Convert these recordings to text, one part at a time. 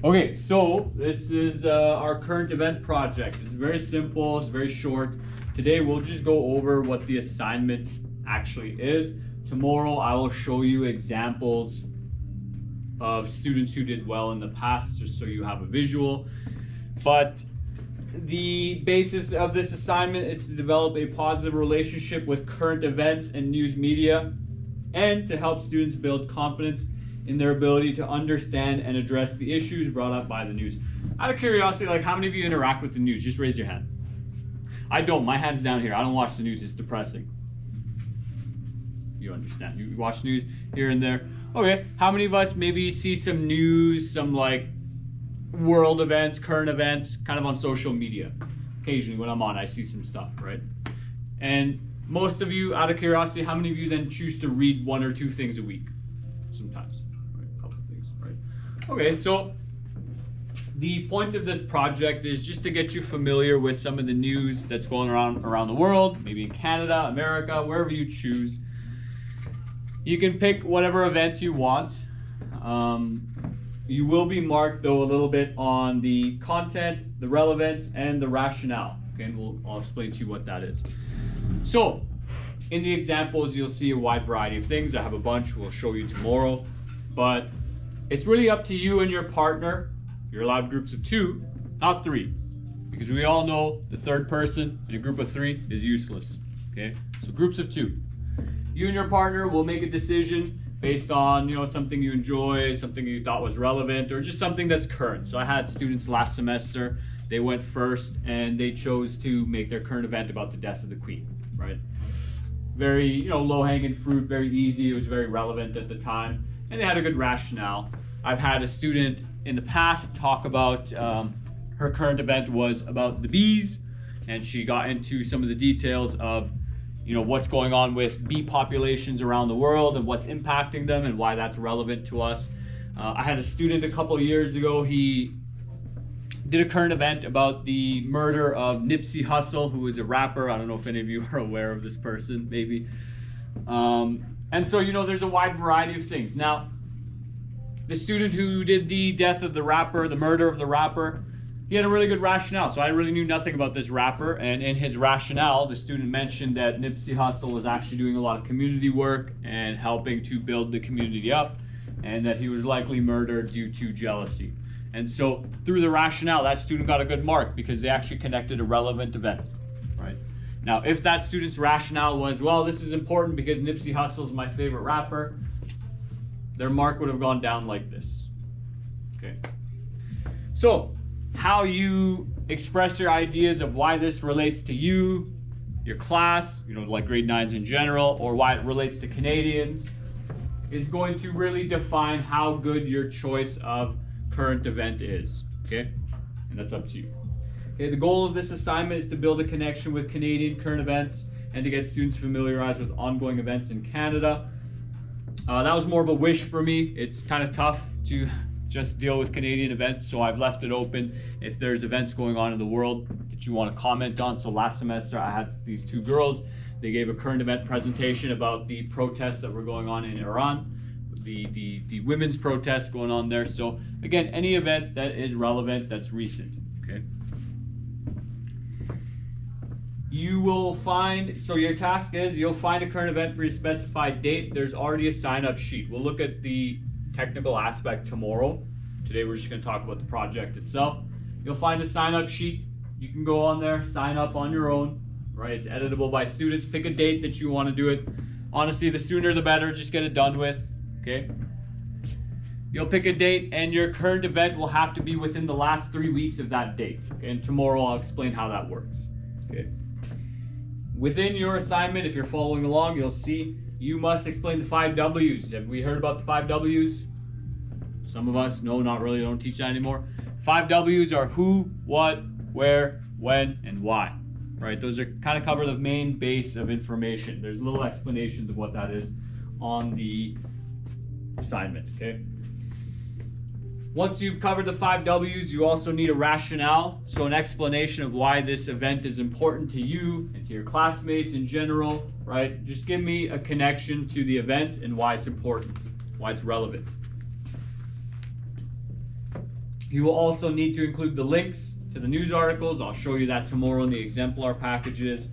Okay, so this is our current event project. It's very simple, it's very short. Today we'll just go over what the assignment actually is. Tomorrow I will show you examples of students who did well in the past, just so you have a visual. But the basis of this assignment is to develop a positive relationship with current events and news media, and to help students build confidence in their ability to understand and address the issues brought up by the news. Out of curiosity, like, how many of you interact with the news? Just raise your hand. I don't. My hand's down here. I don't watch the news. It's depressing. You understand. You watch news here and there. Okay. How many of us maybe see some news, some like world events, current events, kind of on social media? Occasionally when I'm on, I see some stuff, right? And most of you, out of curiosity, how many of you then choose to read one or two things a week? Sometimes, right? A couple of things, right? Okay, so the point of this project is just to get you familiar with some of the news that's going around the world, maybe in Canada, America, wherever you choose. You can pick whatever event you want. You will be marked, though, a little bit on the content, the relevance, and the rationale. Okay, and I'll explain to you what that is. So, in the examples, you'll see a wide variety of things. I have a bunch we'll show you tomorrow, but it's really up to you and your partner. You're allowed groups of 2, not 3, because we all know the third person in a group of 3 is useless. Okay, so groups of 2. You and your partner will make a decision based on, something you enjoy, something you thought was relevant, or just something that's current. So I had students last semester, they went first and they chose to make their current event about the death of the Queen, right? Very, low-hanging fruit, very easy. It was very relevant at the time, and they had a good rationale. I've had a student in the past talk about her current event was about the bees, and she got into some of the details of what's going on with bee populations around the world and what's impacting them and why that's relevant to us. I had a student a couple of years ago. He did a current event about the murder of Nipsey Hussle, who was a rapper. I don't know if any of you are aware of this person, maybe. And so, there's a wide variety of things. Now, the student who did the death of the rapper, the murder of the rapper, he had a really good rationale. So I really knew nothing about this rapper. And in his rationale, the student mentioned that Nipsey Hussle was actually doing a lot of community work and helping to build the community up, and that he was likely murdered due to jealousy. And so through the rationale, that student got a good mark because they actually connected a relevant event, right? Now, if that student's rationale was, well, this is important because Nipsey Hussle is my favorite rapper, their mark would have gone down like this, okay? So how you express your ideas of why this relates to you, your class, like grade 9s in general, or why it relates to Canadians, is going to really define how good your choice of current event is, okay? And that's up to you. Okay, the goal of this assignment is to build a connection with Canadian current events and to get students familiarized with ongoing events in Canada. That was more of a wish for me. It's kind of tough to just deal with Canadian events, so I've left it open if there's events going on in the world that you want to comment on. So last semester I had these 2 girls. They gave a current event presentation about the protests that were going on in Iran, the women's protests going on there. So again, any event that is relevant, that's recent, okay? You will find, so your task is, you'll find a current event for your specified date. There's already a sign-up sheet. We'll look at the technical aspect tomorrow. Today we're just going to talk about the project itself. You'll find a sign-up sheet. You can go on there, sign up on your own, right? It's editable by students. Pick a date that you want to do it. Honestly, the sooner the better. Just get it done with, okay? You'll pick a date, and your current event will have to be within the last 3 weeks of that date, okay? And tomorrow I'll explain how that works, okay? Within your assignment, if you're following along, you'll see you must explain the 5 W's. Have we heard about the 5 W's? Some of us, no, not really, don't teach that anymore. 5 W's are who, what, where, when, and why, right? Those are kind of cover the main base of information. There's little explanations of what that is on the assignment, okay? Once you've covered the 5 W's, you also need a rationale, so an explanation of why this event is important to you and to your classmates in general, right? Just give me a connection to the event and why it's important, why it's relevant. You will also need to include the links to the news articles. I'll show you that tomorrow in the exemplar packages.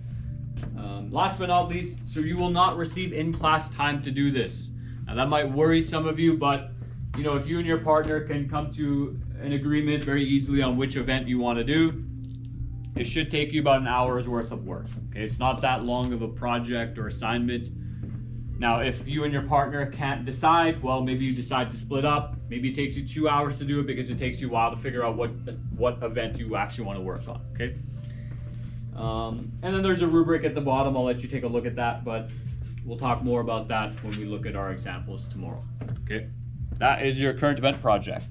Last but not least, so you will not receive in-class time to do this. Now that might worry some of you, but you know, if you and your partner can come to an agreement very easily on which event you want to do, it should take you about an hour's worth of work. Okay, it's not that long of a project or assignment. Now, if you and your partner can't decide, well, maybe you decide to split up. Maybe it takes you 2 hours to do it because it takes you a while to figure out what event you actually want to work on. Okay. And then there's a rubric at the bottom. I'll let you take a look at that, but we'll talk more about that when we look at our examples tomorrow. Okay. That is your current event project.